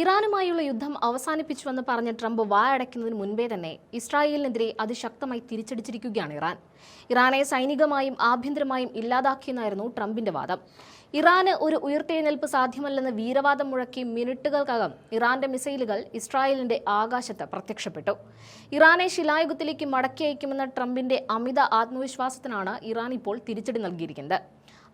ഇറാനുമായുള്ള യുദ്ധം അവസാനിപ്പിച്ചുവെന്ന് പറഞ്ഞ ട്രംപ് വായടയ്ക്കുന്നതിന് മുൻപേ തന്നെ ഇസ്രായേലിനെതിരെ അതിശക്തമായി തിരിച്ചടിച്ചിരിക്കുകയാണ് ഇറാൻ. ഇറാനെ സൈനികമായും ആഭ്യന്തരമായും ഇല്ലാതാക്കിയെന്നായിരുന്നു ട്രംപിന്റെ വാദം. ഇറാന് ഒരു ഉയർത്തെഴുന്നേൽപ്പ് സാധ്യമല്ലെന്ന് വീരവാദം മുഴക്കി മിനിറ്റുകൾക്കകം ഇറാന്റെ മിസൈലുകൾ ഇസ്രായേലിന്റെ ആകാശത്ത് പ്രത്യക്ഷപ്പെട്ടു. ഇറാനെ ശിലായുഗത്തിലേക്ക് മടക്കി അയക്കുമെന്ന ട്രംപിന്റെ അമിത ആത്മവിശ്വാസത്തിനാണ് ഇറാൻ ഇപ്പോൾ തിരിച്ചടി നൽകിയിരിക്കുന്നത്.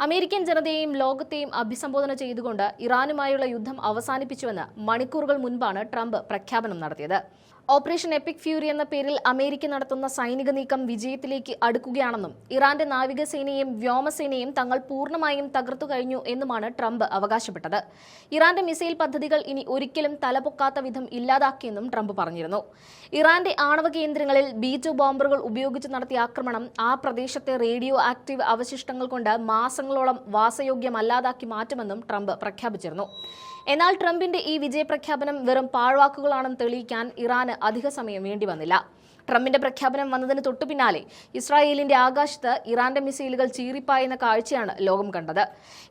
അമേരിക്കൻ ജനതയെയും ലോകത്തെയും അഭിസംബോധന ചെയ്തുകൊണ്ട് ഇറാനുമായുള്ള യുദ്ധം അവസാനിപ്പിച്ചുവെന്ന് മണിക്കൂറുകൾ മുൻപാണ് ട്രംപ് പ്രഖ്യാപനം നടത്തിയത്. ഓപ്പറേഷൻ എപ്പിക് ഫ്യൂരി എന്ന പേരിൽ അമേരിക്ക നടത്തുന്ന സൈനിക നീക്കം വിജയത്തിലേക്ക് അടുക്കുകയാണെന്നും ഇറാന്റെ നാവികസേനയും വ്യോമസേനയും തങ്ങൾ പൂർണ്ണമായും തകർത്തു കഴിഞ്ഞു എന്നുമാണ് ട്രംപ് അവകാശപ്പെട്ടത്. ഇറാന്റെ മിസൈൽ പദ്ധതികൾ ഇനി ഒരിക്കലും തലപൊക്കാത്ത വിധം ഇല്ലാതാക്കിയെന്നും ട്രംപ് പറഞ്ഞിരുന്നു. ഇറാന്റെ ആണവ കേന്ദ്രങ്ങളിൽ B-2 ബോംബറുകൾ ഉപയോഗിച്ച് നടത്തിയ ആക്രമണം ആ പ്രദേശത്തെ റേഡിയോ ആക്റ്റീവ് അവശിഷ്ടങ്ങൾ കൊണ്ട് മാസങ്ങളോളം വാസയോഗ്യമല്ലാതാക്കി മാറ്റുമെന്നും ട്രംപ് പ്രഖ്യാപിച്ചിരുന്നു. എന്നാൽ ട്രംപിന്റെ ഈ വിജയപ്രഖ്യാപനം വെറും പാഴ്വാക്കുകളാണെന്ന് തെളിയിക്കാൻ ഇറാന് അധിക സമയം വേണ്ടി വന്നില്ല. ട്രംപിന്റെ പ്രഖ്യാപനം വന്നതിന് തൊട്ടു പിന്നാലെ ഇസ്രായേലിന്റെ ആകാശത്ത് ഇറാന്റെ മിസൈലുകൾ ചീറിപ്പായുന്ന കാഴ്ചയാണ് ലോകം കണ്ടത്.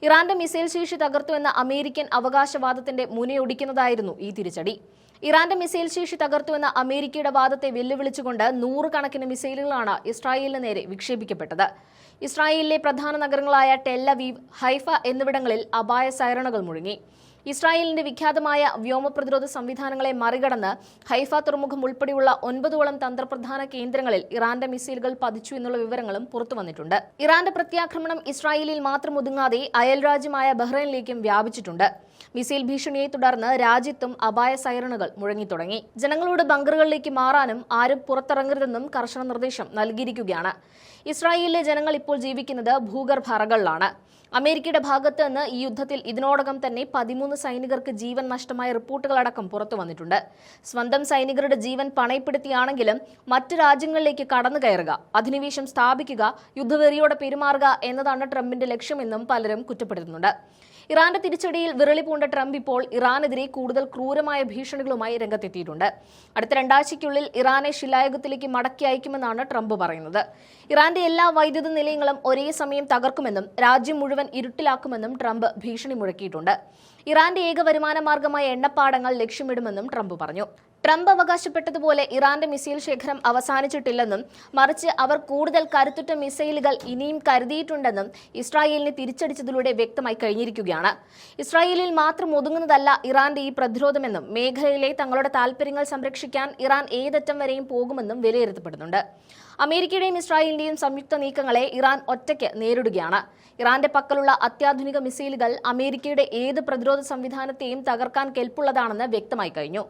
ഇറാന്റെ മിസൈൽ ശേഷി തകർത്തുവെന്ന അമേരിക്കൻ അവകാശവാദത്തിന്റെ മുനയൊടിക്കുന്നതായിരുന്നു ഈ തിരിച്ചടി. ഇറാന്റെ മിസൈൽ ശേഷി തകർത്തുവെന്ന അമേരിക്കയുടെ വാദത്തെ വെല്ലുവിളിച്ചുകൊണ്ട് നൂറുകണക്കിന് മിസൈലുകളാണ് ഇസ്രായേലിന് നേരെ വിക്ഷേപിക്കപ്പെട്ടത്. ഇസ്രായേലിലെ പ്രധാന നഗരങ്ങളായ ടെൽ അവീവ്, ഹൈഫ എന്നിവിടങ്ങളിൽ അപായ സൈറണുകൾ മുഴങ്ങി. ഇസ്രായേലിന്റെ വിഖ്യാതമായ വ്യോമപ്രതിരോധ സംവിധാനങ്ങളെ മറികടന്ന് ഹൈഫ തുറമുഖം ഉൾപ്പെടെയുള്ള 9ഓളം തന്ത്രപ്രധാന കേന്ദ്രങ്ങളിൽ ഇറാന്റെ മിസൈലുകൾ പതിച്ചു എന്നുള്ള വിവരങ്ങളും പുറത്തുവന്നിട്ടുണ്ട്. ഇറാന്റെ പ്രത്യാക്രമണം ഇസ്രായേലിൽ മാത്രം ഒതുങ്ങാതെ അയൽരാജ്യമായ ബഹ്റൈനിലേക്കും വ്യാപിച്ചിട്ടുണ്ട്. മിസൈൽ ഭീഷണിയെ തുടർന്ന് രാജ്യത്തും അപായ സൈറണുകൾ മുഴങ്ങിത്തുടങ്ങി. ജനങ്ങളോട് ബങ്കറുകളിലേക്ക് മാറാനും ആരും പുറത്തിറങ്ങരുതെന്നും കർശന നിർദ്ദേശം നൽകിയിരിക്കുകയാണ്. ഇസ്രായേലിലെ ജനങ്ങൾ ഇപ്പോൾ ജീവിക്കുന്നത് ഭൂഗർഭ അറകളിലാണ്. അമേരിക്കയുടെ ഭാഗത്ത് നിന്ന് ഈ യുദ്ധത്തിൽ ഇതിനോടകം തന്നെ 13 സൈനികർക്ക് ജീവൻ നഷ്ടമായ റിപ്പോർട്ടുകളടക്കം പുറത്തു വന്നിട്ടുണ്ട്. സ്വന്തം സൈനികരുടെ ജീവൻ പണയപ്പെടുത്തിയാണെങ്കിലും മറ്റ് രാജ്യങ്ങളിലേക്ക് കടന്നു കയറുക, അധിനിവേശം സ്ഥാപിക്കുക, യുദ്ധവെറിയോടെ പെരുമാറുക എന്നതാണ് ട്രംപിന്റെ ലക്ഷ്യമെന്നും പലരും കുറ്റപ്പെടുത്തുന്നുണ്ട്. ഇറാന്റെ തിരിച്ചടിയിൽ വിറളി പൂണ്ട ട്രംപ് ഇപ്പോൾ ഇറാനെതിരെ കൂടുതൽ ക്രൂരമായ ഭീഷണികളുമായി രംഗത്തെത്തിയിട്ടുണ്ട്. അടുത്ത 2 ആഴ്ചയ്ക്കുള്ളിൽ ഇറാനെ ശിലായുഗത്തിലേക്ക് മടക്കി അയക്കുമെന്നാണ് ട്രംപ് പറയുന്നത്. ഇറാന്റെ എല്ലാ വൈദ്യുത നിലയങ്ങളും ഒരേ സമയം തകർക്കുമെന്നും രാജ്യം മുഴുവൻ ഇരുട്ടിലാക്കുമെന്നും ട്രംപ് ഭീഷണി മുഴക്കിയിട്ടുണ്ട്. ഇറാന്റെ ഏക വരുമാന മാർഗമായ എണ്ണപ്പാടങ്ങൾ ലക്ഷ്യമിടുമെന്നും ട്രംപ് പറഞ്ഞു. ട്രംപ് അവകാശപ്പെട്ടതുപോലെ ഇറാന്റെ മിസൈൽ ശേഖരം അവസാനിച്ചിട്ടില്ലെന്നും മറിച്ച് അവർ കൂടുതൽ കരുത്തുറ്റ മിസൈലുകൾ ഇനിയും കരുതിയിട്ടുണ്ടെന്നും ഇസ്രായേലിനെ തിരിച്ചടിച്ചതിലൂടെ വ്യക്തമായി കഴിഞ്ഞിരിക്കുകയാണ്. ഇസ്രായേലിൽ മാത്രം ഒതുങ്ങുന്നതല്ല ഇറാന്റെ ഈ പ്രതിരോധമെന്നും മേഖലയിലെ തങ്ങളുടെ താൽപര്യങ്ങൾ സംരക്ഷിക്കാൻ ഇറാൻ ഏതറ്റം വരെയും പോകുമെന്നും വിലയിരുത്തപ്പെടുന്നുണ്ട്. അമേരിക്കയുടെയും ഇസ്രായേലിന്റെയും സംയുക്ത നീക്കങ്ങളെ ഇറാൻ ഒറ്റയ്ക്ക് നേരിടുകയാണ്. ഇറാന്റെ പക്കലുള്ള അത്യാധുനിക മിസൈലുകൾ അമേരിക്കയുടെ ഏത് പ്രതിരോധ സംവിധാനത്തെയും തകർക്കാൻ കെൽപ്പുള്ളതാണെന്ന് വ്യക്തമായി കഴിഞ്ഞു.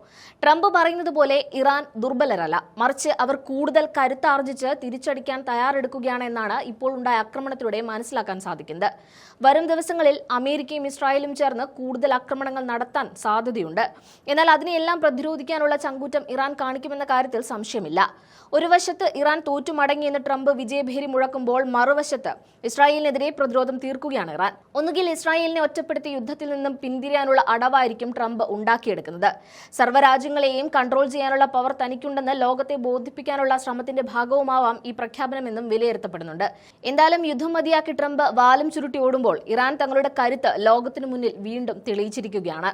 ട്രംപ് പറയുന്നത് പോലെ ഇറാൻ ദുർബലരല്ല, മറിച്ച് അവർ കൂടുതൽ കരുത്താർജിച്ച് തിരിച്ചടിക്കാൻ തയ്യാറെടുക്കുകയാണ് എന്നാണ് ഇപ്പോൾ ഉണ്ടായ ആക്രമണത്തിലൂടെ മനസ്സിലാക്കാൻ സാധിക്കുന്നത്. വരും ദിവസങ്ങളിൽ അമേരിക്കയും ഇസ്രായേലും ചേർന്ന് കൂടുതൽ ആക്രമണങ്ങൾ നടത്താൻ സാധ്യതയുണ്ട്. എന്നാൽ അതിനെയെല്ലാം പ്രതിരോധിക്കാനുള്ള ചങ്കൂറ്റം ഇറാൻ കാണിക്കുമെന്ന കാര്യത്തിൽ സംശയമില്ല. ഒരു വശത്ത് ഇറാൻ തോറ്റുമടങ്ങിയെന്ന് ട്രംപ് വിജയഭേരി മുഴക്കുമ്പോൾ മറുവശത്ത് ഇസ്രായേലിനെതിരെ പ്രതിരോധം തീർക്കുകയാണ് ഇറാൻ. ഒന്നുകിൽ ഇസ്രായേലിനെ ഒറ്റപ്പെടുത്തി യുദ്ധത്തിൽ നിന്നും പിന്തിരിയാനുള്ള അടവായിരിക്കും ട്രംപ് ഉണ്ടാക്കിയെടുക്കുന്നത്. സർവ്വരാജ്യങ്ങളെയും കൺട്രോൾ ചെയ്യാനുള്ള പവർ തനിക്കുണ്ടെന്ന് ലോകത്തെ ബോധിപ്പിക്കാനുള്ള ശ്രമത്തിന്റെ ഭാഗവുമാവാം ഈ പ്രഖ്യാപനമെന്നും വിലയിരുത്തപ്പെടുന്നുണ്ട്. എന്തായാലും യുദ്ധം മതിയാക്കി ട്രംപ് വാലും ചുരുട്ടി ഓടുമ്പോൾ ഇറാൻ തങ്ങളുടെ കരുത്ത് ലോകത്തിനു മുന്നിൽ വീണ്ടും തെളിയിച്ചിരിക്കുകയാണ്.